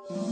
అత్యున్నత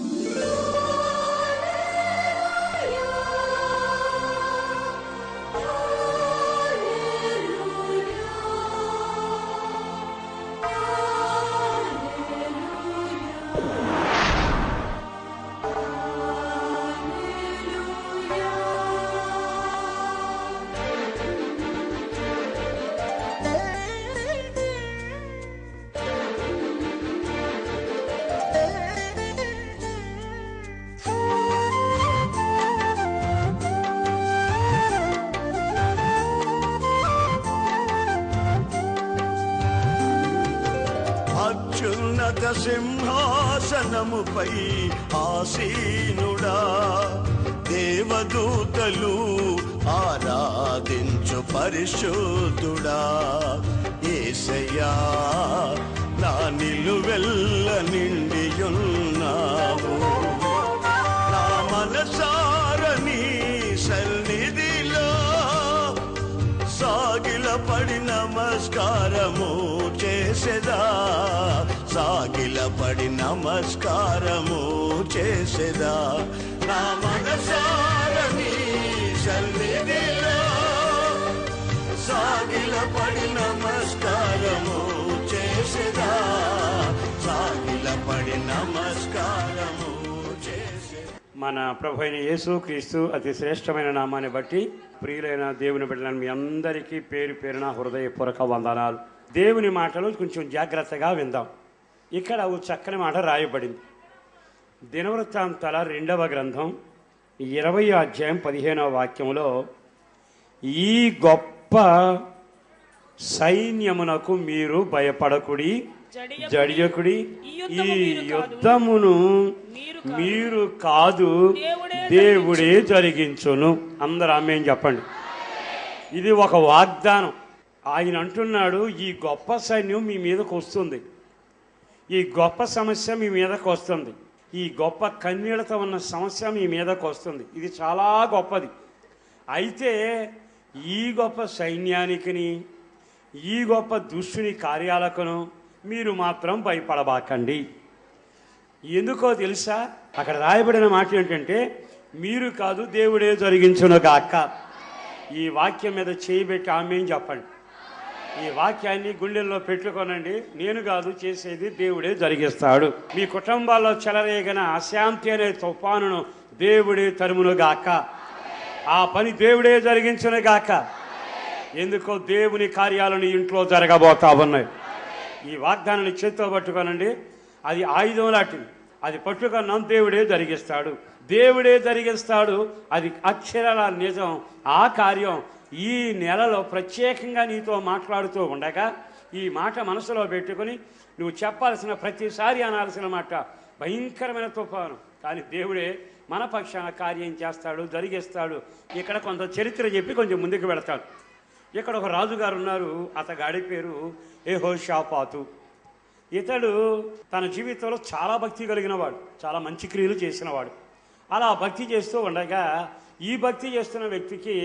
సింహాసనముపై ఆసీనుడా, దేవదూతలు ఆరాధించు పరిశుద్ధుడా, యేసయ్యా నా నిలువెల్ల నిండియున్నావు. నా మనసారని సన్నిధిలో సాగిలపడి నమస్కారము చేసేదా, సాగిలపడి నమస్కారము చేసేదా. నా మనసారని సన్నిధిలో సాగిలపడి నమస్కారము చేసేదా, సాగిలపడి నమస్కారము చేసేదా. మన ప్రభు అయిన యేసుక్రీస్తు అతి శ్రేష్టమైన నామాన్ని బట్టి ప్రియులైన దేవుని బిడ్డలను మీ అందరికీ పేరు పేరున హృదయపూర్వక వందనాలు. దేవుని మాటలు కొంచెం జాగ్రత్తగా విందాం. ఇక్కడ ఓ చక్కని మాట రాయబడింది. దినవృత్తాంతాల 2వ గ్రంథం 20వ అధ్యాయం 15వ వాక్యంలో, ఈ గొప్ప సైన్యమునకు మీరు భయపడకుడి, జడియకుడి, ఈ యుద్ధమును మీరు కాదు దేవుడే జరిగించును. అందరూ ఆమేన్ చెప్పండి. ఇది ఒక వాగ్దానం. ఆయన అంటున్నాడు, ఈ గొప్ప సైన్యం మీ మీదకు వస్తుంది, ఈ గొప్ప సమస్య మీ మీదకు వస్తుంది, ఈ గొప్ప కన్నీళ్లతో ఉన్న సమస్య మీ మీదకు వస్తుంది. ఇది చాలా గొప్పది. అయితే ఈ గొప్ప సైన్యానికిని, ఈ గొప్ప దుష్టుని కార్యాలకును మీరు మాత్రం భయపడబాకండి. ఎందుకో తెలుసా? అక్కడ రాయబడిన మాట ఏంటంటే, మీరు కాదు దేవుడే జరిగించును గాక. ఈ వాక్యం మీద చేయబెట్టి ఆమేన్ చెప్పండి. ఈ వాక్యాన్ని గుండెల్లో పెట్టుకోనండి. నేను కాదు చేసేది, దేవుడే జరిగిస్తాడు. మీ కుటుంబాల్లో చెలరేగిన అశాంతి అనే తుఫానును దేవుడే తరుమును గాక. ఆ పని దేవుడే జరిగించును గాక. ఎందుకో దేవుని కార్యాలను ఇంట్లో జరగబోతా ఉన్నాయి. ఈ వాగ్దానాన్ని చేత్తో పట్టుకోనండి. అది ఆయుధం లాంటిది. అది పట్టుకున్నాం, దేవుడే జరిగిస్తాడు, దేవుడే జరిగిస్తాడు. అది అక్షరాల నిజం. ఆ కార్యం ఈ నెలలో ప్రత్యేకంగా నీతో మాట్లాడుతూ ఉండగా ఈ మాట మనసులో పెట్టుకుని నువ్వు చెప్పాల్సిన ప్రతిసారి అనాల్సిన మాట, భయంకరమైన తుఫాను, కానీ దేవుడే మన పక్షాన కార్యం చేస్తాడు, జరిగిస్తాడు. ఇక్కడ కొంత చరిత్ర చెప్పి కొంచెం ముందుకు వెళతాడు. ఇక్కడ ఒక రాజుగారు ఉన్నారు. అతగాడి పేరు యెహోషాపాతు. ఇతడు తన జీవితంలో చాలా భక్తి కలిగిన వాడు, చాలా మంచి క్రియలు చేసినవాడు. అలా భక్తి చేస్తూ ఉండగా ఈ భక్తి చేస్తున్న వ్యక్తికి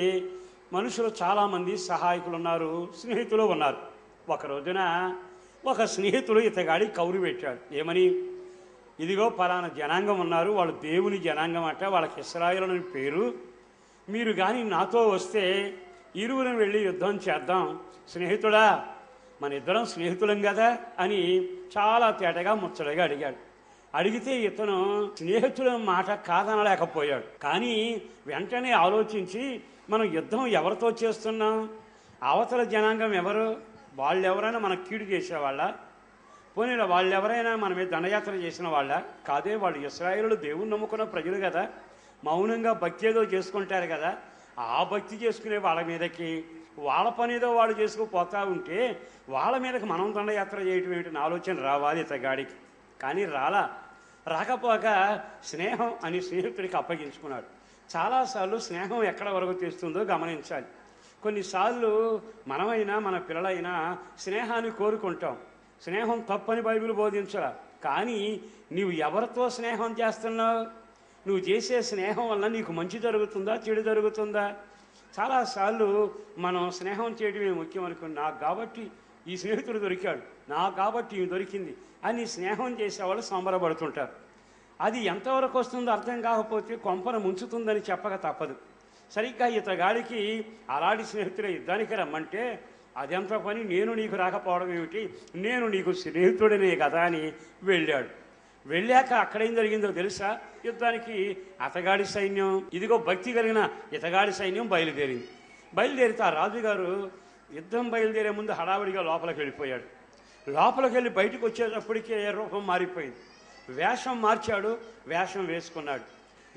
మనుషులు చాలామంది సహాయకులు ఉన్నారు, స్నేహితులు ఉన్నారు. ఒక రోజున ఒక స్నేహితుడు ఇతగాడి కౌరు పెట్టాడు. ఏమని? ఇదిగో పలానా జనాంగం ఉన్నారు, వాళ్ళు దేవుని జనాంగం అట, వాళ్ళకి ఇశ్రాయేలు అని పేరు. మీరు కానీ నాతో వస్తే ఇరువురం వెళ్ళి యుద్ధం చేద్దాం. స్నేహితుడా, మన ఇద్దరం స్నేహితులం కదా అని చాలా తేటగా ముచ్చటగా అడిగాడు. అడిగితే ఇతను స్నేహితుల మాట కాదనలేకపోయాడు. కానీ వెంటనే ఆలోచించి, మనం యుద్ధం ఎవరితో చేస్తున్నాం? అవతల జనాంగం ఎవరు? వాళ్ళెవరైనా మనకు కీడు చేసేవాళ్ళ? పోనీ వాళ్ళెవరైనా మన మీద దండయాత్ర చేసిన వాళ్ళ? కాదే, వాళ్ళు ఇశ్రాయేలు దేవుని నమ్ముకున్న ప్రజలు కదా, మౌనంగా భక్తి ఏదో చేసుకుంటారు కదా. ఆ భక్తి చేసుకునే వాళ్ళ మీదకి వాళ్ళ పని ఏదో వాళ్ళు చేసుకుపోతూ ఉంటే వాళ్ళ మీదకి మనం దండయాత్ర చేయటం ఏమిటి ఆలోచన రావాలి ఇతగాడికి. కానీ రాకపోక స్నేహం అని స్నేహితుడికి అప్పగించుకున్నాడు. చాలాసార్లు స్నేహం ఎక్కడ వరకు తెస్తుందో గమనించాలి. కొన్నిసార్లు మనమైనా మన పిల్లలైనా స్నేహాన్ని కోరుకుంటాం. స్నేహం తప్పని బైబిల్ బోధించరా. కానీ నీవు ఎవరితో స్నేహం చేస్తున్నావు? నువ్వు చేసే స్నేహం వల్ల నీకు మంచి జరుగుతుందా, చెడు జరుగుతుందా? చాలాసార్లు మనం స్నేహం చేయడమే ముఖ్యం అనుకుని, నాకు కాబట్టి ఈ స్నేహితుడు దొరికాడు, నాకు కాబట్టి ఇవి దొరికింది అని స్నేహం చేసేవాళ్ళు సంబరపడుతుంటారు. అది ఎంతవరకు వస్తుందో అర్థం కాకపోతే కొంపను ముంచుతుందని చెప్పక తప్పదు. సరిగ్గా ఇతగాడికి అలాంటి స్నేహితుడే యుద్ధానికి రమ్మంటే అదెంత పని, నేను నీకు రాకపోవడం ఏమిటి, నేను నీకు స్నేహితుడినే కదా అని వెళ్ళాడు. వెళ్ళాక అక్కడేం జరిగిందో తెలుసా? యుద్ధానికి అతగాడి సైన్యం, ఇదిగో భక్తి కలిగిన ఇతగాడి సైన్యం బయలుదేరితే ఆ రాజుగారు యుద్ధం బయలుదేరే ముందు హడావిడిగా లోపలికి వెళ్ళిపోయాడు. లోపలికి వెళ్ళి బయటకు వచ్చేటప్పటికే రూపం మారిపోయింది. వేషం మార్చాడు, వేషం వేసుకున్నాడు.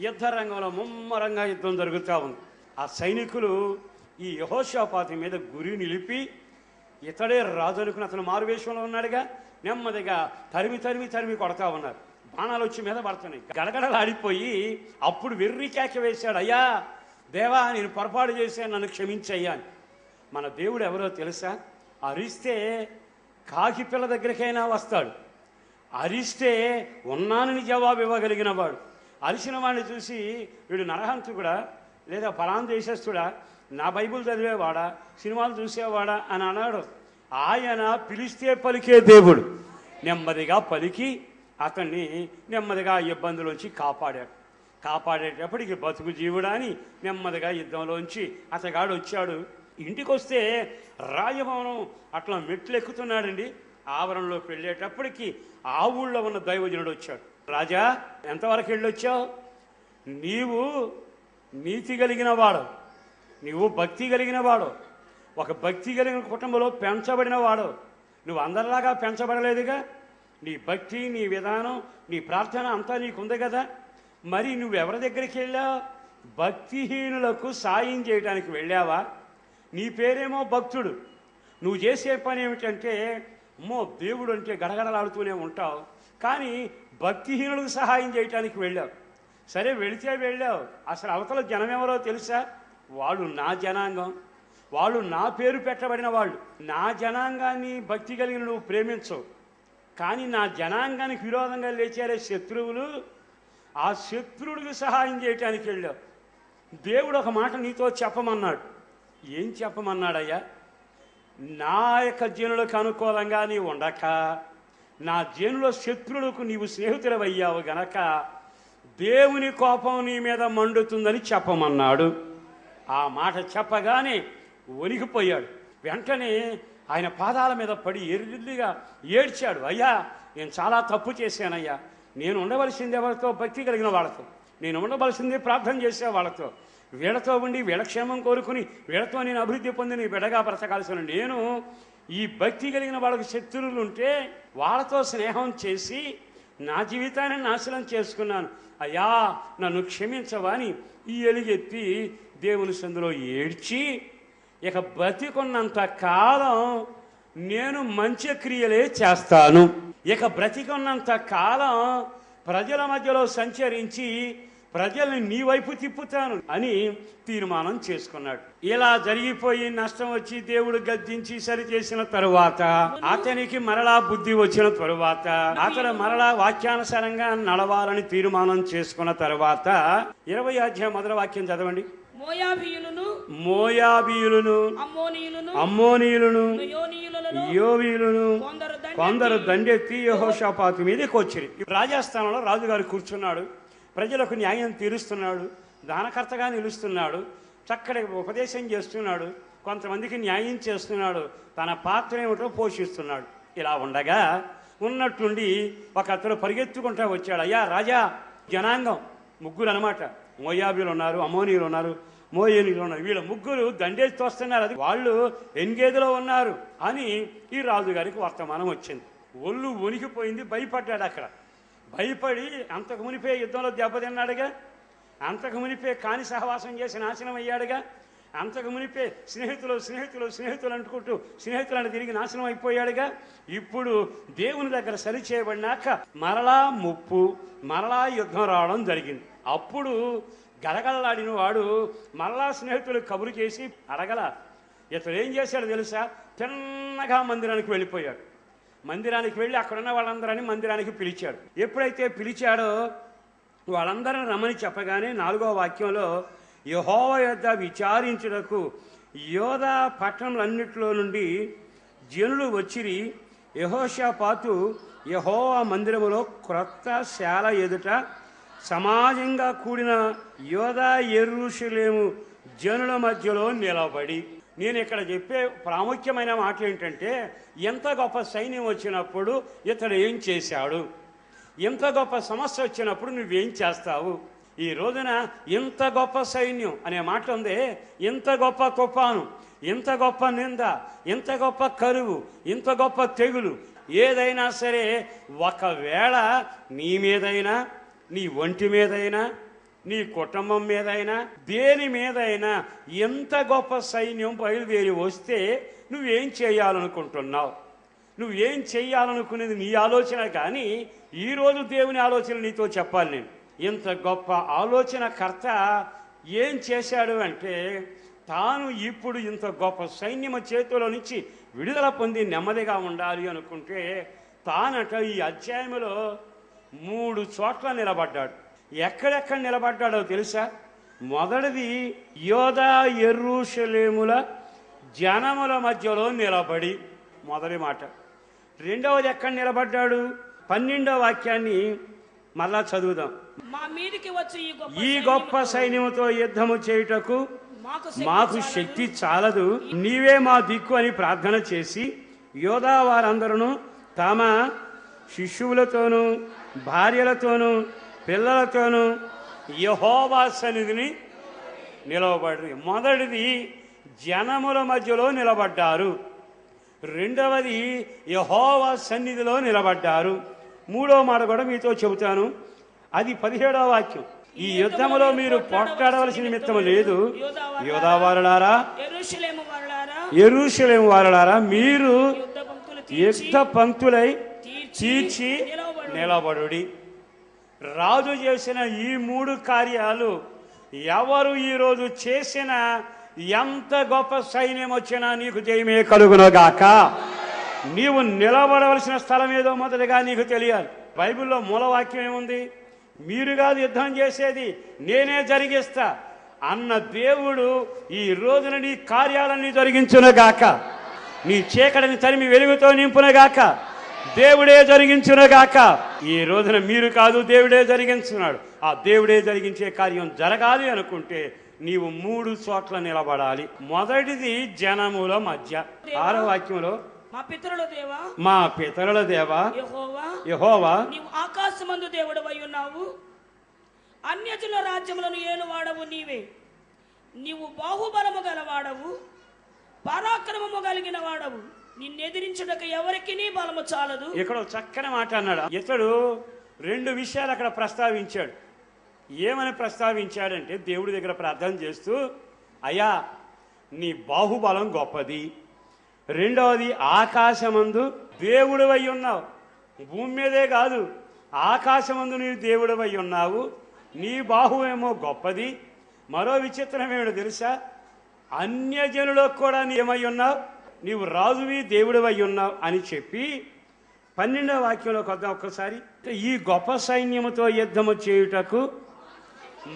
యుద్ధ రంగంలో ముమ్మరంగా యుద్ధం జరుగుతూ ఉంది. ఆ సైనికులు ఈ యెహోషాపాతు మీద గురి నిలిపి ఇతడే రాజు అనుకుని అతను మారువేషంలో ఉన్నాడుగా, నెమ్మదిగా తరిమి కొడతా ఉన్నారు. బాణాలు వచ్చి మీద పడుతున్నాయి. గడగడలాడిపోయి అప్పుడు వెర్రి కేక వేశాడు, అయ్యా దేవా నేను పొరపాటు చేశాను, నన్ను క్షమించయ్యా అని. మన దేవుడు ఎవరో తెలుసా? అరిస్తే కాకి పిల్ల దగ్గరికైనా వస్తాడు, అరిస్తే ఉన్నానని జవాబు ఇవ్వగలిగిన వాడు. అరిసిన వాడిని చూసి వీడు నరహంతకుడా లేదా ఫలానా దేశస్తుడా, నా బైబిల్ చదివేవాడా, సినిమాలు చూసేవాడా అని అన్నాడు. ఆయన పిలిస్తే పలికే దేవుడు. నెమ్మదిగా పలికి అతన్ని నెమ్మదిగా ఇబ్బందులోంచి కాపాడేటప్పటికి బతుకు జీవుడా అని నెమ్మదిగా యుద్ధంలోంచి అతగాడు వచ్చాడు. ఇంటికి వస్తే రాజభవనం అట్లా మెట్లు ఎక్కుతున్నాడండి. ఆవరణలోకి వెళ్ళేటప్పటికి ఆ ఊళ్ళో ఉన్న దైవజనుడు వచ్చాడు. రాజా, ఎంతవరకు వెళ్ళొచ్చావు? నీవు నీతి కలిగిన వాడు, నీవు భక్తి కలిగిన వాడు, ఒక భక్తి కలిగిన కుటుంబంలో పెంచబడిన వాడు. నువ్వు అందరిలాగా పెంచబడలేదుగా. నీ భక్తి, నీ విధానం, నీ ప్రార్థన అంతా నీకుంది కదా. మరి నువ్వెవరి దగ్గరికి వెళ్ళావు? భక్తిహీనులకు సాయం చేయడానికి వెళ్ళావా? నీ పేరేమో భక్తుడు, నువ్వు చేసే పని ఏమిటంటే అమ్మో దేవుడు అంటే గడగడలాడుతూనే ఉంటావు, కానీ భక్తిహీనులకు సహాయం చేయడానికి వెళ్ళావు. సరే వెళితే వెళ్ళావు, అసలు అవతల జనం ఎవరో తెలుసా? వాళ్ళు నా జనాంగం, వాళ్ళు నా పేరు పెట్టబడిన వాళ్ళు. నా జనాంగాన్ని భక్తి కలిగిన నువ్వు ప్రేమించవు, కానీ నా జనాంగానికి విరోధంగా లేచారే శత్రువులు, ఆ శత్రువుడికి సహాయం చేయటానికి వెళ్ళావు. దేవుడు ఒక మాట నీతో చెప్పమన్నాడు. ఏం చెప్పమన్నాడయ్యా? నా యొక్క జనులకు అనుకూలంగా నీవు ఉండక నా జనుల శత్రువులకు నీవు స్నేహితులవయ్యావు గనక దేవుని కోపం నీ మీద మండుతుందని చెప్పమన్నాడు. ఆ మాట చెప్పగానే వణికిపోయాడు. వెంటనే ఆయన పాదాల మీద పడి ఎర్రిగా ఏడ్చాడు. అయ్యా, నేను చాలా తప్పు చేశానయ్యా. నేను ఉండవలసింది ఎవరితో? భక్తి కలిగిన వాళ్ళతో. నేను ఉండవలసింది ప్రార్థన చేసే వాళ్ళతో. వీళ్ళతో ఉండి వీళ్ళ క్షేమం కోరుకుని వీళ్ళతో నేను అభివృద్ధి పొంది నీ బిడ్డగా బ్రతకాల్సిన నేను ఈ భక్తి కలిగిన వాళ్ళకి శత్రువులు ఉంటే వాళ్ళతో స్నేహం చేసి నా జీవితాన్ని నాశనం చేసుకున్నాను. అయ్యా నన్ను క్షమించవా అని ఈ ఎలుగెత్తి దేవుని సందులో ఏడ్చి, ఇక బ్రతికున్నంత కాలం నేను మంచి క్రియలే చేస్తాను, ఇక బ్రతికున్నంత కాలం ప్రజల మధ్యలో సంచరించి ప్రజల్ని నీ వైపు తిప్పుతాను అని తీర్మానం చేసుకున్నాడు. ఇలా జరిగిపోయి నష్టం వచ్చి దేవుడు గద్దించి సరి చేసిన తరువాత అతనికి మరలా బుద్ధి వచ్చిన తరువాత అతను మరలా వాక్యానుసారంగా నడవాలని తీర్మానం చేసుకున్న తరువాత 20వ అధ్యాయం మొదటి వాక్యం చదవండి. మోయాబీయులను అమ్మోనీయులను యోవీయులను కొందరు దండెత్తి యెహోషాపాతు మీదకి వచ్చిరి. రాజస్థానంలో రాజుగారు కూర్చున్నాడు, ప్రజలకు న్యాయం తీరుస్తున్నాడు, దానకర్తగా నిలుస్తున్నాడు, చక్కటి ఉపదేశం చేస్తున్నాడు, కొంతమందికి న్యాయం చేస్తున్నాడు, తన పాత్ర ఏమిటో పోషిస్తున్నాడు. ఇలా ఉండగా ఉన్నట్టుండి ఒక అతను పరిగెత్తుకుంటా వచ్చాడు. అయ్యా రాజా, జనాంగం ముగ్గురు అనమాట, మోయాబీలు ఉన్నారు, అమోనీయులు ఉన్నారు, మోయేనీయులు ఉన్నారు. వీళ్ళ ముగ్గురు దండేసి తోస్తున్నారు, అది వాళ్ళు ఎన్గేదిలో ఉన్నారు అని ఈ రాజుగారికి వర్తమానం వచ్చింది. ఒళ్ళు వణికిపోయింది, భయపడ్డాడు. అక్కడ భయపడి అంతకు మునిపే యుద్ధంలో దెబ్బతిన్నాడుగా, అంతకు మునిపే కాని సహవాసం చేసి నాశనం అయ్యాడుగా, అంతకు మునిపే స్నేహితులు అంటుకుంటూ స్నేహితులను తిరిగి నాశనం అయిపోయాడుగా. ఇప్పుడు దేవుని దగ్గర సరి చేయబడినాక మరలా ముప్పు, మరలా యుద్ధం రావడం జరిగింది. అప్పుడు గలగలలాడిన వాడు మరలా స్నేహితులు కబురు చేసి అడగల. ఇతడు ఏం చేశాడు తెలుసా? తిన్నగా మందిరానికి వెళ్ళిపోయాడు. మందిరానికి వెళ్ళి అక్కడున్న వాళ్ళందరినీ మందిరానికి పిలిచాడు. ఎప్పుడైతే పిలిచాడో వాళ్ళందరిని రమ్మని చెప్పగానే 4వ వాక్యంలో యెహోవా యొద్ద విచారించుటకు యోధా పట్టణములన్నిటిలో నుండి జనులు వచ్చిరి, యెహోషాపాతు యెహోవా మందిరములో క్రొత్త శాల ఎదుట సమాజంగా కూడిన యోదా యెరూషలేము జనుల మధ్యలో నిలబడి, నేను ఇక్కడ చెప్పే ప్రాముఖ్యమైన మాట ఏంటంటే, ఎంత గొప్ప సైన్యం వచ్చినప్పుడు ఇతడు ఏం చేశాడు, ఎంత గొప్ప సమస్య వచ్చినప్పుడు నువ్వేం చేస్తావు. ఈ రోజున ఇంత గొప్ప సైన్యం అనే మాట ఉంది. ఇంత గొప్ప తుఫాను, ఇంత గొప్ప నింద, ఇంత గొప్ప కరువు, ఇంత గొప్ప తెగులు ఏదైనా సరే ఒకవేళ నీ మీదైనా, నీ ఒంటి మీదైనా, నీ కుటుంబం మీదైనా, దేని మీదైనా ఎంత గొప్ప సైన్యం బయలుదేరి వస్తే నువ్వేం చేయాలనుకుంటున్నావు? నువ్వేం చేయాలనుకునేది నీ ఆలోచన. కానీ ఈరోజు దేవుని ఆలోచన నీతో చెప్పాలి నేను. ఇంత గొప్ప ఆలోచనకర్త ఏం చేశాడు అంటే, తాను ఇప్పుడు ఇంత గొప్ప సైన్యము చేతిలో నుంచి విడుదల పొంది నెమ్మదిగా ఉండాలి అనుకుంటే తానట ఈ అధ్యాయంలో 3 చోట్ల నిలబడ్డాడు. ఎక్కడెక్కడ నిలబడ్డాడో తెలుసా? మొదటిది యోదా యెరూషలేముల జనముల మధ్యలో నిలబడి, మొదటి మాట. రెండవది ఎక్కడ నిలబడ్డాడు? 12వ వాక్యాన్ని మళ్ళా చదువుదాం. మా మీదికి వచ్చి ఈ గొప్ప సైన్యముతో యుద్ధము చేయుటకు మాకు శక్తి చాలదు, నీవే మా దిక్కు అని ప్రార్థన చేసి యోధా వారందరూ తమ శిశువులతోనూ భార్యలతోనూ పిల్లలతోనూ యెహోవా సన్నిధిని నిలవబడి. మొదటిది జనముల మధ్యలో నిలబడ్డారు, రెండవది యెహోవా సన్నిధిలో నిలబడ్డారు. మూడో మాట కూడా మీతో చెబుతాను, అది 17వ వాక్యం. ఈ యుద్ధములో మీరు పోట్లాడవలసిన నిమిత్తం లేదు, యోధా వారలారా, యెరూషలేము వారలారా, మీరు యుద్ధ పంక్తులై తీర్చి నిలబడుడి. రాజు చేసిన ఈ 3 కార్యాలు ఎవరు ఈరోజు చేసినా ఎంత గొప్ప సైన్యం వచ్చినా నీకు జయమే కలుగునగాక. నీవు నిలబడవలసిన స్థలం ఏదో మొదటగా నీకు తెలియాలి. బైబిల్లో మూలవాక్యం ఏముంది? మీరు కాదు యుద్ధం చేసేది, నేనే జరిగిస్తా అన్న దేవుడు ఈ రోజున నీ కార్యాలన్నీ జరిగించునుగాక. నీ చీకటిని తరిమి వెలుగుతో నింపునుగాక. దేవుడే జరిగించునుగాక. ఈ రోజున మీరు కాదు, దేవుడే జరిగించున్నాడు. ఆ దేవుడే జరిగించే కార్యం జరగాలి అనుకుంటే నీవు 3 చోట్ల నిలబడాలి. మొదటిది జనముల మధ్య. 6వ వాక్యంలో మా పితరుల దేవా యెహోవా, నీవు ఆకాశమందు దేవుడవై ఉన్నావు, అన్యజనుల రాజ్యములను ఏలువాడవు నీవే. నీవు బాహుబలము గలవాడవు, పరాక్రమము కలిగిన వాడవు, నిన్నెదిరించుటకు ఎవరికి నీ బలము చాలదు. ఇక్కడ చక్కని మాట అన్నాడు. ఇతడు 2 విషయాలు అక్కడ ప్రస్తావించాడు. ఏమని ప్రస్తావించాడంటే, దేవుడి దగ్గర ప్రార్థన చేస్తూ, అయ్యా నీ బాహుబలం గొప్పది, రెండవది ఆకాశమందు దేవుడివై ఉన్నావు, భూమి మీదే కాదు ఆకాశమందు నీవు దేవుడివై ఉన్నావు, నీ బాహువేమో గొప్పది. మరో విచిత్రం ఏమిటో తెలుసా? అన్యజనులకు కూడా ఏమై ఉన్నావు, నీవు రాజువి దేవుడివై ఉన్నావు అని చెప్పి 12వ వాక్యంలోకి వద్దాం ఒక్కసారి. ఈ గొప్ప సైన్యముతో యుద్ధము చేయుటకు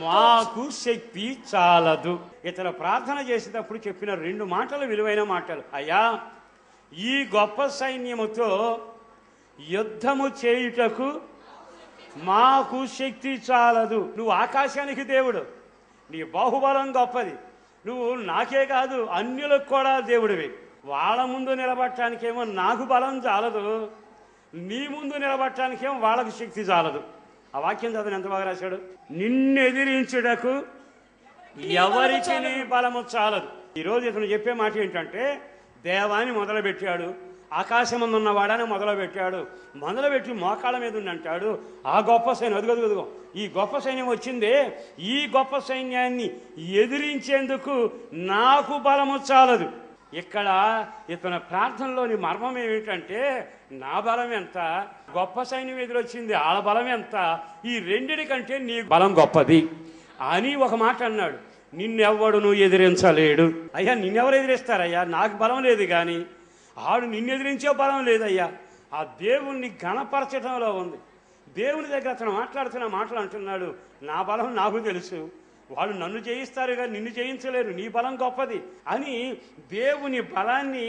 మాకు శక్తి చాలదు. ఇతర ప్రార్థన చేసేటప్పుడు చెప్పిన 2 మాటలు విలువైన మాటలు. అయ్యా ఈ గొప్ప సైన్యముతో యుద్ధము చేయుటకు మాకు శక్తి చాలదు. నువ్వు ఆకాశానికి దేవుడు, నీ బాహుబలం గొప్పది, నువ్వు నాకే కాదు అన్యులకు కూడా దేవుడివి. వాళ్ళ ముందు నిలబడటానికేమో నాకు బలం చాలదు, నీ ముందు నిలబడటానికేమో వాళ్ళకు శక్తి చాలదు. ఆ వాక్యం చదివిన ఎంత బాగా రాశాడు. నిన్ను ఎదిరించుటకు ఎవరికి నీ బలము చాలదు. ఈరోజు ఇతను చెప్పే మాట ఏంటంటే, దేవాన్ని మొదలుపెట్టాడు, ఆకాశమందు ఉన్నవాడని మొదలుపెట్టాడు, మొదలుపెట్టి మోకాళ్ళ మీద అంటాడు, ఆ గొప్ప సైన్యం అదుగదుగదుగో ఈ గొప్ప సైన్యం వచ్చిందే, ఈ గొప్ప సైన్యాన్ని ఎదిరించేందుకు నాకు బలము చాలదు. ఇక్కడ ఇతని ప్రార్థనలోని మర్మం ఏమిటంటే, నా బలం ఎంత, గొప్ప సైన్యం ఎదురొచ్చింది ఆళ్ళ బలం ఎంత, ఈ రెండిటి కంటే నీ బలం గొప్పది అని ఒక మాట అన్నాడు. నిన్నెవ్వడును ఎదిరించలేడు. అయ్యా నిన్నెవరు ఎదిరిస్తారయ్యా, నాకు బలం లేదు, కానీ ఆడు నిన్ను ఎదిరించే బలం లేదయ్యా. ఆ దేవుణ్ణి ఘనపరచడంలో ఉంది. దేవుని దగ్గర అతను మాట్లాడుతున్న మాటలు అంటున్నాడు, నా బలం నాకు తెలుసు, వాళ్ళు నన్ను జయిస్తారు కానీ నిన్ను జయించలేరు, నీ బలం గొప్పది అని దేవుని బలాన్ని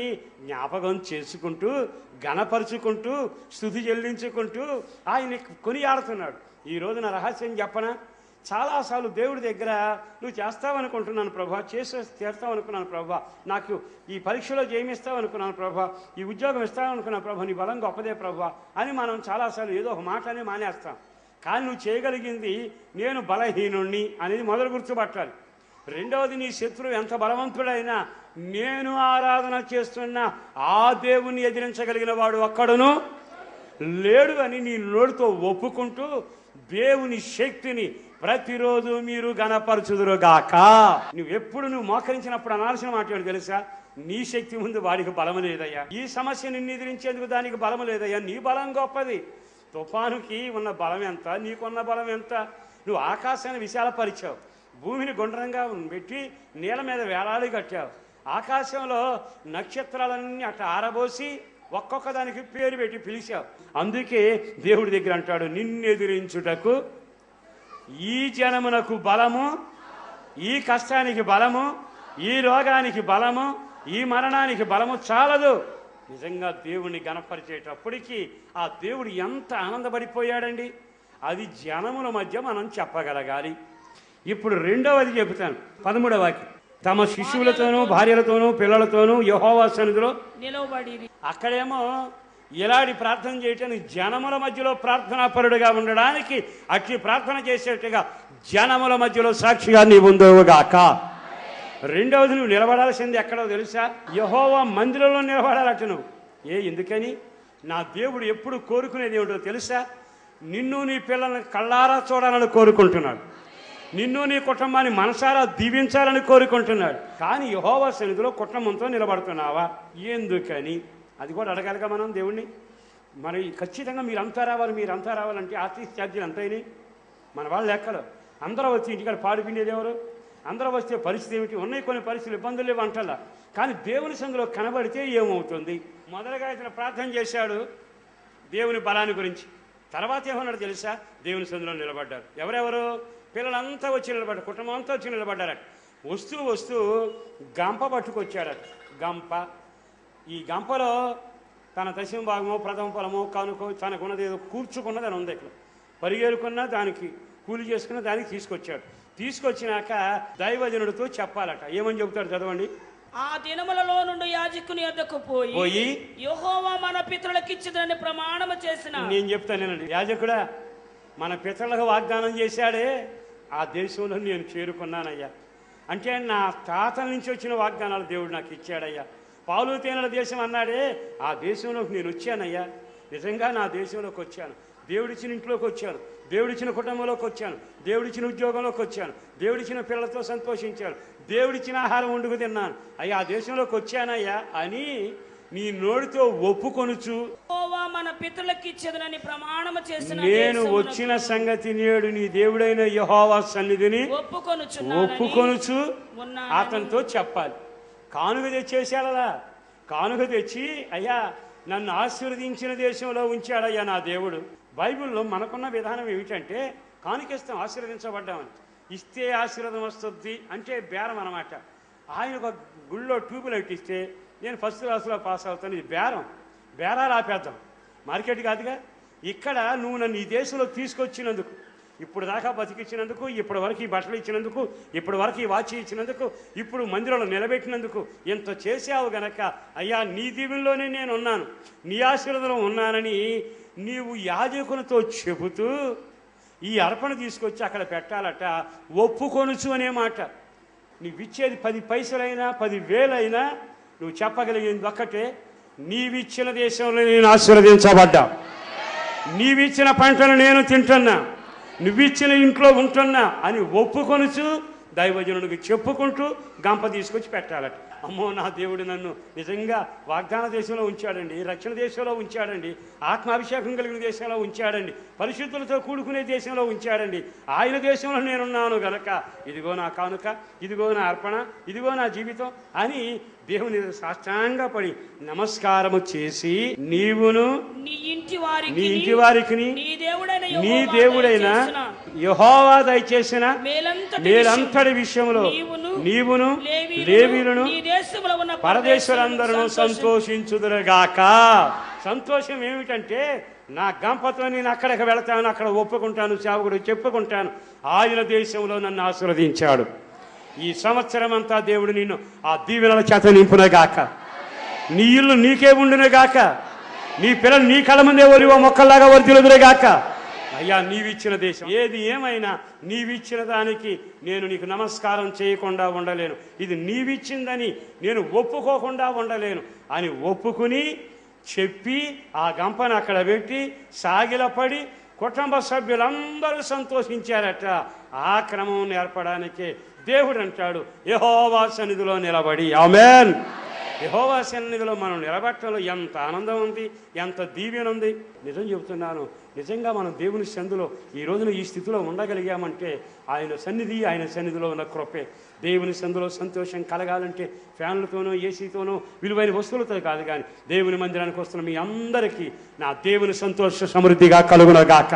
జ్ఞాపకం చేసుకుంటూ, ఘనపరుచుకుంటూ, స్తుతి చెల్లించుకుంటూ ఆయన కొనియాడుతున్నాడు. ఈ రోజున రహస్యం చెప్పనా, చాలాసార్లు దేవుడి దగ్గర నువ్వు చేస్తావనుకుంటున్నాను ప్రభా, చేసి తీరుతావనుకున్నాను ప్రభా, నాకు ఈ పరీక్షలో జయమిస్తావనుకున్నాను ప్రభా, ఈ ఉద్యోగం ఇస్తావనుకున్నాను ప్రభా, నీ బలం గొప్పదే ప్రభా అని మనం చాలాసార్లు ఏదో ఒక మాటనే మానేస్తాం. కానీ నువ్వు చేయగలిగింది నేను బలహీనుణ్ణి అనేది మొదలు గుర్తుపట్టాలి. రెండవది, నీ శత్రువు ఎంత బలవంతుడైనా నేను ఆరాధన చేస్తున్న ఆ దేవుణ్ణి ఎదిరించగలిగిన వాడు ఒక్కడును లేడు అని నీ నోటితో ఒప్పుకుంటూ దేవుని శక్తిని ప్రతిరోజు మీరు గణపరచుదురుగాక. నువ్వు మోకరించినప్పుడు అనాల్సిన మాట తెలుసా, నీ శక్తి ముందు వాడికి బలము లేదయ్యా, ఈ సమస్య నిన్ను ఎదిరించేందుకు దానికి బలము లేదయ్యా, నీ బలం గొప్పది. తుఫానుకి ఉన్న బలం ఎంత, నీకున్న బలం ఎంత? నువ్వు ఆకాశాన్ని విశాలపరిచావు, భూమిని గుండ్రంగా పెట్టి నీళ్ళ మీద వేలాడి కట్టావు, ఆకాశంలో నక్షత్రాలన్నీ అట్లా ఆరబోసి ఒక్కొక్క దానికి పేరు పెట్టి పిలిచావు. అందుకే దేవుడి దగ్గర అంటాడు, నిన్నెదిరించుటకు ఈ జనమునకు బలము, ఈ కష్టానికి బలము, ఈ రోగానికి బలము, ఈ మరణానికి బలము చాలదు. నిజంగా దేవుణ్ణి గణపరిచేటప్పటికీ ఆ దేవుడు ఎంత ఆనందపడిపోయాడండి. అది జనముల మధ్య మనం చెప్పగలగాలి. ఇప్పుడు రెండవది చెబుతాను, 13వ వాక్యం. తమ శిష్యులతోనూ భార్యలతోనూ పిల్లలతోనూ యెహోవా సన్నిధిలో నిలవబడి. అక్కడేమో ఇలాంటి ప్రార్థన చేయటానికి జనముల మధ్యలో ప్రార్థనాపరుడుగా ఉండడానికి అట్టి ప్రార్థన చేసేట్టుగా జనముల మధ్యలో సాక్షిగా నీ ఉందోగాక. రెండవది, నువ్వు నిలబడాల్సింది ఎక్కడో తెలుసా, యెహోవా మందిరంలో నిలబడాలట నువ్వు. ఎందుకని? నా దేవుడు ఎప్పుడు కోరుకునేది ఏమిటో తెలుసా, నిన్ను నీ పిల్లల్ని కళ్ళారా చూడాలని కోరుకుంటున్నాడు, నిన్ను నీ కుటుంబాన్ని మనసారా దీవించాలని కోరుకుంటున్నాడు. కానీ యెహోవా సన్నిధిలో కుటుంబంతో నిలబడుతున్నావా? ఎందుకని? అది కూడా అడగాలిగా మనం దేవుణ్ణి. మరి ఖచ్చితంగా మీరంతా రావాలంటే ఆర్టీసీ ఛార్జీలు ఎంత అయినాయి? మన వాళ్ళు లెక్కలు. అందరూ వచ్చి ఇంటికాడ పాడుపిండేది ఎవరు? అందరూ వస్తే పరిస్థితి ఏమిటి? ఉన్నాయి కొన్ని పరిస్థితులు, ఇబ్బందులు లేవు అంటలా. కానీ దేవుని సందులో కనబడితే ఏమవుతుంది? మొదలుగా ఇతను ప్రార్థన చేశాడు దేవుని బలాన్ని గురించి. తర్వాత ఏమన్నాడు తెలుసా, దేవుని సందులో నిలబడ్డారు. ఎవరెవరు? పిల్లలంతా వచ్చి నిలబడ్డారు, కుటుంబం అంతా వచ్చి నిలబడ్డారట. వస్తూ గంప పట్టుకొచ్చాడట. గంప, ఈ గంపలో తన దశమ భాగమో ప్రథమ ఫలమో కనుకో తనకున్నది ఏదో కూర్చుకున్నది అని ఉంది. ఇక్కడ పరిగెరుకున్న దానికి కూలి చేసుకున్న దానికి తీసుకొచ్చాడు. తీసుకొచ్చినాక దైవజనుడితో చెప్పాలట. ఏమని చెబుతాడు చదవండి. ఆ దినములలో నుండి యాజకుని యొద్దకు పోయి యెహోవా మన పితరులకు ఇచ్చినని ప్రమాణము చేసిన. నేను చెప్తానేనండి, యాజకుడా మన పితరులకు వాగ్దానం చేశాడే ఆ దేశంలో నేను చేరుకున్నానయ్యా. అంటే నా తాతల నుంచి వచ్చిన వాగ్దానాలు దేవుడు నాకు ఇచ్చాడయ్యా. పాలు తేనెల దేశం అన్నాడే, ఆ దేశంలోకి నేను వచ్చానయ్యా. నిజంగా నా దేశంలోకి వచ్చాను, దేవుడిచ్చిన ఇంట్లోకి వచ్చాను, దేవుడిచ్చిన కుటుంబంలోకి వచ్చాను, దేవుడిచ్చిన ఉద్యోగంలోకి వచ్చాను, దేవుడిచ్చిన పిల్లలతో సంతోషించాను, దేవుడిచ్చిన ఆహారం వండుకు తిన్నాను అయ్యా, ఆ దేశంలోకి వచ్చానయ్యా అని నీ నోటితో ఒప్పుకొనుచు మన పితరులకు ఇచ్చేదనని ప్రమాణము చేసిన నేను వచ్చిన సంగతి నేడు నీ దేవుడైన యెహోవా సన్నిధిని ఒప్పుకొనుచు అతనితో చెప్పాలి. కానుక తెచ్చేసాడలా. కానుక తెచ్చి అయ్యా నన్ను ఆశీర్వదించిన దేశంలో ఉంచాడయ్యా నా దేవుడు. బైబిల్లో మనకున్న విధానం ఏమిటంటే కానుకిస్తాం ఆశీర్వదించబడ్డామని. ఇస్తే ఆశీర్వాదం వస్తుంది అంటే బేరం అన్నమాట. ఆయన ఒక గుళ్ళో ట్యూబ్లైట్ ఇస్తే నేను ఫస్ట్ క్లాస్లో పాస్ అవుతాను, ఇది బేరాలు ఆపేద్దాం, మార్కెట్ కాదుగా. ఇక్కడ నువ్వు నన్ను ఈ దేశంలో తీసుకొచ్చినందుకు, ఇప్పుడు దాకా బతికిచ్చినందుకు, ఇప్పటి వరకు ఈ బట్టలు ఇచ్చినందుకు, ఇప్పటి వరకు ఈ వాచ్ ఇచ్చినందుకు, ఇప్పుడు మందిరంలో నిలబెట్టినందుకు ఎంత చేసావు గనక అయ్యా నీ దీవెనలోనే నేను ఉన్నాను, నీ ఆశీర్వాదంలో ఉన్నానని నీవు యాజకునితో చెబుతూ ఈ అర్పణ తీసుకొచ్చి అక్కడ పెట్టాలట. ఒప్పుకొనుచు అనే మాట. నీవిచ్చేది 10 పైసలైనా 10,000 నువ్వు చెప్పగలిగింది ఒక్కటే, నీవిచ్చిన దేశంలో నేను ఆశీర్వదించబడ్డా, నీవిచ్చిన పంటను నేను తింటున్నా, నువ్విచ్చిన ఇంట్లో ఉంటున్నా అని ఒప్పుకొనుచు దైవజనుడికి చెప్పుకుంటూ గంప తీసుకొచ్చి పెట్టాలట. అమ్మో నా దేవుడు నన్ను నిజంగా వాగ్దాన దేశంలో ఉంచాడండి, రక్షణ దేశంలో ఉంచాడండి, ఆత్మాభిషేకం కలిగిన దేశంలో ఉంచాడండి, పరిశుద్ధులతో కూడుకునే దేశంలో ఉంచాడండి, ఆయన దేశంలో నేనున్నాను గనక ఇదిగో నా కానుక, ఇదిగో నా అర్పణ, ఇదిగో నా జీవితం అని దేవుని సాష్టాంగపడి నమస్కారము చేసి నీవును నీ ఇంటి వారికి నీ దేవుడైన యెహోవా దయచేసిన మేలంతటి విషయంలో నీవును లేవీయులను పరదేశులందరూ సంతోషించుదురుగాక. సంతోషం ఏమిటంటే నా గంపతో నేను అక్కడికి వెళతాను, అక్కడ ఒప్పుకుంటాను, సేవకుడు చెప్పుకుంటాను, ఆయన దేశంలో నన్ను ఆశీర్వదించాడు. ఈ సంవత్సరం అంతా దేవుడు నిన్ను ఆ దీవెనల చేత నింపునగాక. నీ ఇల్లు నీకే ఉండునుగాక. నీ పిల్లలు నీ కళ్ళ ముందే ఒరివో మొక్కల్లాగా వర్ధిల్లుదురుగాక. అయ్యా, నీవిచ్చిన దేశం ఏది ఏమైనా నీవిచ్చిన దానికి నేను నీకు నమస్కారం చేయకుండా ఉండలేను. ఇది నీవిచ్చిందని నేను ఒప్పుకోకుండా ఉండలేను అని ఒప్పుకుని చెప్పి ఆ గంపను అక్కడ పెట్టి సాగిలపడి కుటుంబ సభ్యులందరూ సంతోషించారట. ఆ క్రమం నేర్పడానికే దేవుడు అంటాడు, యెహోవా సన్నిధిలో నిలబడి. ఆమేన్. యెహోవా సన్నిధిలో మనం నిలబట్టడంలో ఎంత ఆనందం ఉంది, ఎంత దీవెన ఉంది. నిజం చెబుతున్నాను, నిజంగా మనం దేవుని సన్నిధిలో ఈ రోజున ఈ స్థితిలో ఉండగలిగామంటే ఆయన సన్నిధిలో ఉన్న కృపే. దేవుని సన్నిధిలో సంతోషం కలగాలంటే ఫ్యాన్లతోనో ఏసీతోనో విలువైన వస్తువులతో కాదు, కానీ దేవుని మందిరానికి వస్తున్న మీ అందరికీ నా దేవుని సంతోష సమృద్ధిగా కలుగునగాక.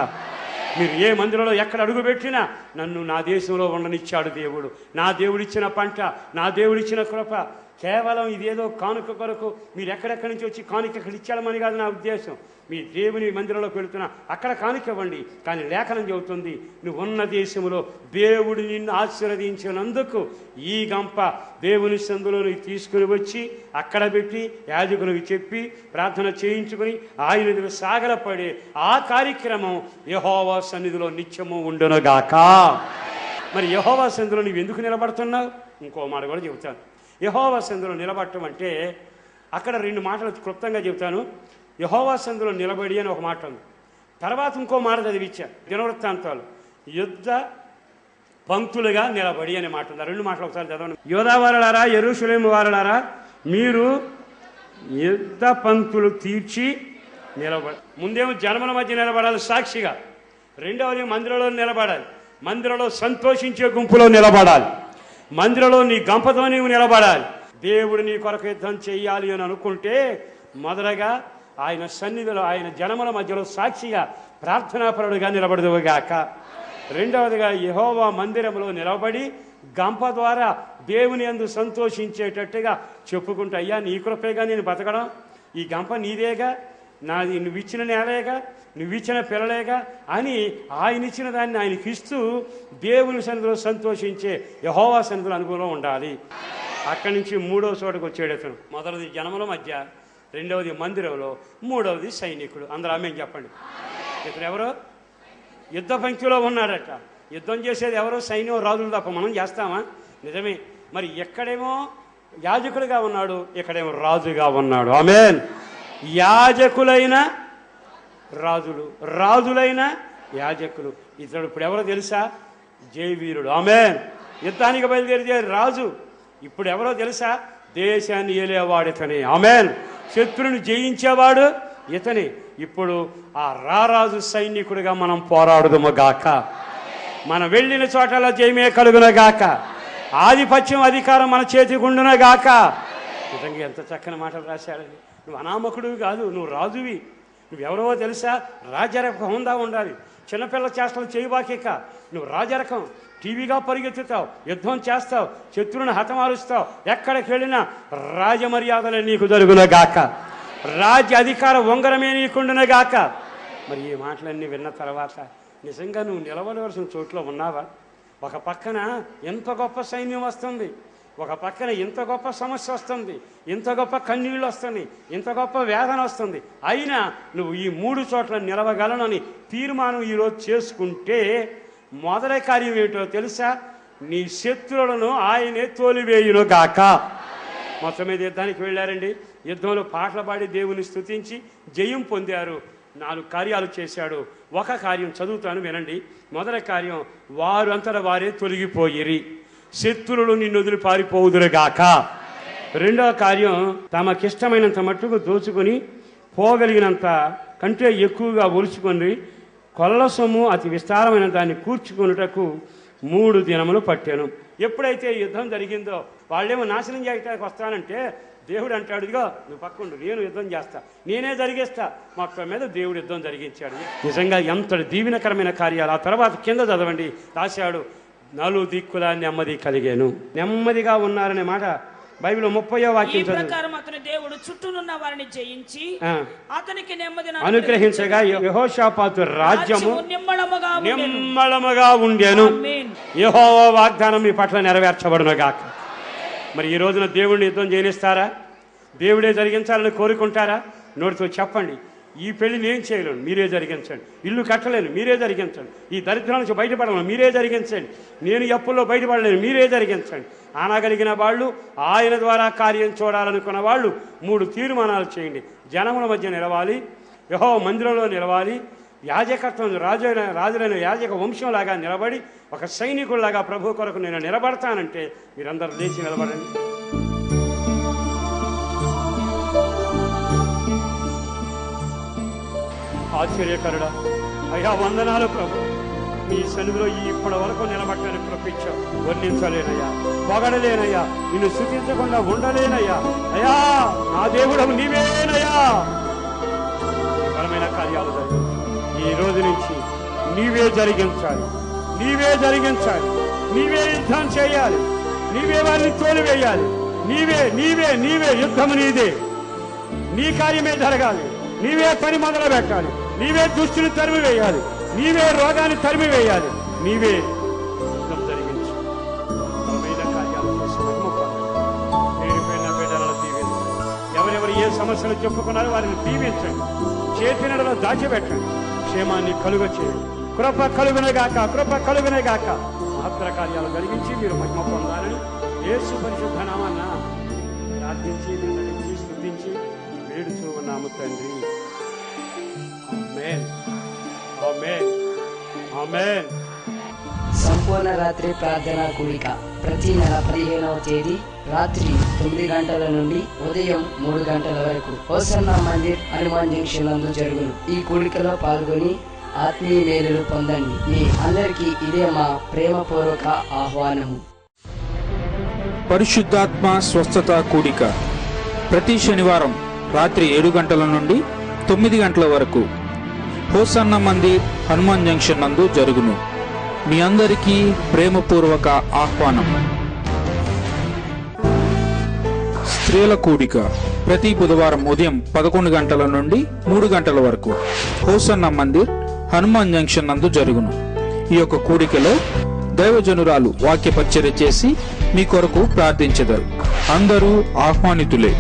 మీరు ఏ మందిరంలో ఎక్కడ అడుగు పెట్టినా నన్ను నా దేశంలో ఉండనిచ్చాడు దేవుడు. నా దేవుడిచ్చిన పంట, నా దేవుడిచ్చిన కృప. కేవలం ఇదేదో కానుక కొరకు మీరు ఎక్కడెక్కడి నుంచి వచ్చి కానుక ఇక్కడ ఇచ్చామని కాదు నా ఉద్దేశం. మీ దేవుని మందిరంలోకి వెళుతున్నా అక్కడ కానుక ఇవ్వండి. కానీ లేఖనం చెబుతుంది, నువ్వు ఉన్న దేశంలో దేవుడు నిన్ను ఆశీర్వదించినందుకు ఈ గంప దేవుని సందులో తీసుకుని వచ్చి అక్కడ పెట్టి యాజకునికి చెప్పి ప్రార్థన చేయించుకుని ఆయన సాగలపడే ఆ కార్యక్రమం యెహోవా సన్నిధిలో నిత్యము ఉండునుగాక. మరి యెహోవా సన్నిధిలో నువ్వు ఎందుకు నిలబడుతున్నావు? ఇంకో మాట కూడా చెబుతాను. యెహోవా సన్నిధిలో నిలబడటం అంటే అక్కడ 2 మాటలు క్లుప్తంగా చెబుతాను. యెహోవా సన్నిధిలో నిలబడి అని ఒక మాట ఉంది. తర్వాత ఇంకో మాట చదివిచ్చా, దినవృత్తాంతాలు, యుద్ధ పంక్తులుగా నిలబడి అనే మాట ఉంది. 2 మాటలు ఒకసారి చదవండి. యోధా వారలారా, యెరూషలేము వారలారా, మీరు యుద్ధ పంక్తులు తీర్చి నిలబడి. ముందేమో జనముల మధ్య నిలబడాలి సాక్షిగా, రెండవది మందిరంలో నిలబడాలి, మందిరంలో సంతోషించే గుంపులో నిలబడాలి, మందిరంలో నీ గంపతో నీవు నిలబడాలి. దేవుడు నీ కొరకు యుద్ధం చెయ్యాలి అని అనుకుంటే మొదటగా ఆయన సన్నిధిలో ఆయన జనముల మధ్యలో సాక్షిగా ప్రార్థనాపరుడుగా నిలబడదువుగాక. రెండవదిగా యెహోవా మందిరంలో నిలబడి గంప ద్వారా దేవుని యందు సంతోషించేటట్టుగా చెప్పుకుంటూ, అయ్యా నీ కృపేగా నేను బతకడం, ఈ గంప నీదేగా, నాది నువ్విచ్చిన నేలేగా, నువ్విచ్చిన పిల్లలేగా అని ఆయన ఇచ్చిన దాన్ని ఆయనకి ఇస్తూ దేవుని సన్నిధిలో సంతోషించే యెహోవా సన్నిధిలో అనుభవం ఉండాలి. అక్కడి నుంచి 3వ చోటకు వచ్చేడు అతను. మొదటిది జనముల మధ్య, రెండవది మందిరంలో, మూడవది సైనికుడు. అందరూ ఆమేన్ చెప్పండి. ఇతను ఎవరో యుద్ధ పంక్తిలో ఉన్నాడట. యుద్ధం చేసేది ఎవరో సైన్యం రాజులు తప్ప మనం చేస్తామా? నిజమే. మరి ఎక్కడేమో యాజకుడిగా ఉన్నాడు, ఇక్కడేమో రాజుగా ఉన్నాడు. ఆమేన్. యాజకులైన రాజులు, రాజులైన యాజకులు. ఇతడు ఇప్పుడు ఎవరో తెలుసా? జయవీరుడు. ఆమేన్. యుద్ధానికి బయలుదేరితే రాజు. ఇప్పుడు ఎవరో తెలుసా? దేశాన్ని ఏలేవాడు ఇతనే. ఆమేన్. శత్రుని జయించేవాడు ఇతనే. ఇప్పుడు ఆ రారాజు సైనికుడిగా మనం పోరాడుదుము గాక. మనం వెళ్ళిన చోటలా జయమే కలుగునగాక. ఆధిపత్యం అధికారం మన చేతికి ఉండునగాక. నిజంగా ఎంత చక్కని మాటలు రాశాడని. నువ్వు అనామకుడివి కాదు, నువ్వు రాజువి. నువ్వెవరో తెలుసా? రాజరకం హోదా ఉండాలి. చిన్నపిల్ల చేష్టలు చేయబాకేక. నువ్వు రాజరకం. టీవీగా పరిగెత్తుతావు, యుద్ధం చేస్తావు, శత్రువుని హతమారుస్తావు. ఎక్కడికి వెళ్ళినా రాజమర్యాదలే నీకు జరుగునగాక. రాజ్య అధికార ఉంగరమే నీకుండునగాక. మరి ఈ మాటలన్నీ విన్న తర్వాత నిజంగా నువ్వు నిలబడవలసిన చోట్లో ఉన్నావా? ఒక పక్కన ఎంత గొప్ప సైన్యం వస్తుంది, ఒక పక్కన ఇంత గొప్ప సమస్య వస్తుంది, ఇంత గొప్ప కన్నీళ్ళు వస్తుంది, ఇంత గొప్ప వేదన వస్తుంది. అయినా నువ్వు ఈ 3 చోట్ల నిలవగలనని తీర్మానం ఈరోజు చేసుకుంటే మొదటి కార్యం ఏమిటో తెలుసా? నీ శత్రువులను ఆయనే తోలివేయును గాక. మొత్తం మీద యుద్ధానికి వెళ్ళారండి. యుద్ధంలో పాటలు పాడి దేవుని స్తుతించి జయం పొందారు. 4 కార్యాలు చేశాడు. ఒక కార్యం చదువుతాను వినండి. మొదటి కార్యం, వారు అంతటా వారే తొలగిపోయిరి, శత్రువులు నిన్ను వదిలి పారిపోవుదురుగాక. రెండవ కార్యం, తమకిష్టమైనంత మట్టుకు దోచుకొని పోగలిగినంత కంటే ఎక్కువగా ఒలుచుకొని కొల్ల సొమ్ము అతి విస్తారమైన దాన్ని కూర్చుకొనుటకు 3 దినములు పట్టాను. ఎప్పుడైతే యుద్ధం జరిగిందో వాళ్ళేమో నాశనం చేయడానికి వస్తానంటే దేవుడు అంటాడు, ఇదిగో నువ్వు పక్కండు, నేను యుద్ధం చేస్తా, నేనే జరిగిస్తా. మొత్తం మీద దేవుడు యుద్ధం జరిగించాడు. నిజంగా ఎంతటి దీవెనకరమైన కార్యాలు. ఆ తర్వాత కింద చదవండి, రాశాడు, నలు దిక్కుల నెమ్మది కలిగాను. నెమ్మదిగా ఉన్నారనే మాట బైబిల్ 30వ వాక్యం ప్రకారం అతని దేవుడు చుట్టూనున్న వారిని జయించి అతనికి నెమ్మదిని అనుగ్రహించగా యెహోషాపాతు రాజ్యము నిమ్మళముగా ఉండెను. యెహోవా వాగ్దానం మీ పట్ల నెరవేర్చబడును గాక. మరి ఈ రోజున దేవుడిని యుద్ధం చేయనిస్తారా? దేవుడే జరిగించాలని కోరుకుంటారా? నోటితో చెప్పండి, ఈ పెళ్లి నేను చేయలేను, మీరే జరిగించండి. ఇల్లు కట్టలేను, మీరే జరిగించండి. ఈ దరిద్రం నుంచి బయటపడలేను, మీరే జరిగించండి. నేను ఈ అప్పుల్లో బయటపడలేను, మీరే జరిగించండి. అనగలిగిన వాళ్ళు, ఆయన ద్వారా కార్యం చూడాలనుకున్న వాళ్ళు 3 తీర్మానాలు చేయండి. జనముల మధ్య నిలవాలి, యెహోవా మందిరంలో నిలవాలి, యాజకత్వం రాజులైన యాజక వంశంలాగా నిలబడి ఒక సైనికుల్లాగా ప్రభు కొరకు నేను నిలబడతానంటే మీరందరూ లేచి నిలబడండి. ఆశ్చర్యకరుడా, అయ్యా వందనాలు ప్రభు, నీ సన్నిధిలో ఇప్పటి వరకు నిలబట్టని ప్రపించావు. వర్ణించలేనయ్యా, పొగడలేనయ్యా, నిన్ను స్తుతించకుండా ఉండలేనయ్యా. అయ్యా నా దేవుడు నీవేనయ్యా. బలమైన కార్యాలు జరిగించాలి. ఈ రోజు నుంచి నీవే జరిగించాలి, నీవే జరిగించాలి, నీవే యుద్ధం చేయాలి, నీవే వారిని తోలివేయాలి. నీవే నీవే నీవే యుద్ధము నీదే, నీ కార్యమే జరగాలి. నీవే పని మొదలు పెట్టాలి, నీవే దుష్టుని తరిమి వేయాలి, నీవే రోగాన్ని తరిమి వేయాలి, నీవే యుద్ధం జరిగించు. బలమైన కార్యాలు చేసి పేరుపైన బిడ్డలను దీవించండి. ఎవరెవరు ఏ సమస్యలు చెప్పుకున్నారో వారిని దీవించండి, చేతినడలో దాచిపెట్టండి. క్షేమాన్ని కలుగ చేయండి. కృప కలుగునగాక, కృప కలుగునగాక. మహత్తర కార్యాలు జరిగించి మీరు మహిమ పొందాలని యేసు పరిశుద్ధ నామాన ప్రార్థించి విన్నవించి స్తుతించి వేడుచూ ఉన్నాము తండ్రి. ఆమేన్, ఆమేన్, ఆమేన్. సంపూర్ణ రాత్రి ప్రార్థనా కూడిక ప్రతి నెల 15వ తేదీ రాత్రి 9 గంటల నుండి ఉదయం 3 గంటల వరకు హోసన్నా మందిర్ హనుమాన్ జంక్షన్ నందు జరుగును. ఈ కూడికలో పాల్గొని ఆత్మీయ మేలులు పొందండి. మీ అందరికీ ఇదే మా ప్రేమపూర్వక ఆహ్వానము. పరిశుద్ధాత్మ స్వస్థత కూడిక ప్రతి శనివారం రాత్రి 7 గంటల నుండి 9 గంటల వరకు హోసన్నా మందిర్ హనుమాన్ జంక్షన్ నందు జరుగును. మీ అందరికీ ప్రేమపూర్వక ఆహ్వానం. స్త్రీల కూడిక ప్రతి బుధవారం ఉదయం 11 గంటల నుండి 3 గంటల వరకు హోసన్నా మందిర్ హనుమాన్ జంక్షన్ నందు జరుగును. ఈ యొక్క కూడికలో దైవజనురాలు వాక్య పరిచర్య చేసి మీ కొరకు ప్రార్థించెదరు. అందరూ ఆహ్వానితులే.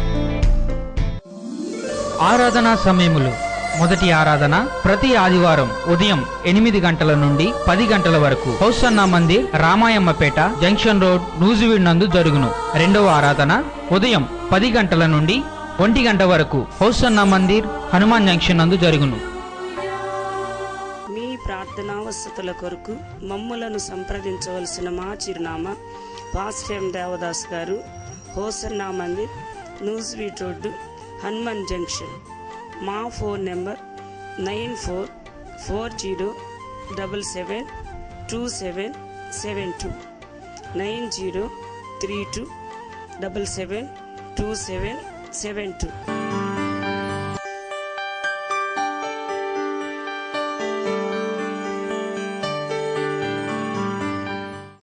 ఆరాధనా సమయములు. మొదటి ఆరాధన ప్రతి ఆదివారం ఉదయం 8 గంటల నుండి 10 గంటల వరకు Hosanna Mandir Ramayammapeta junction road Nuzvid నందు జరుగును. రెండవ ఆరాధన ఉదయం 10 గంటల నుండి 1 గంట వరకు హోసన్నా మందిర్ హనుమాన్ జంక్షన్ నందు జరుగును. మీ ప్రార్థనావసతుల కొరకు మమ్ములను సంప్రదించవలసిన మా చిరునామా పాస్టర్ దేవదాస్ గారు, hosanna Mandir, Nuzvid road, Hanuman junction. మా ఫోన్ నెంబర్ 9440772772 9032772772.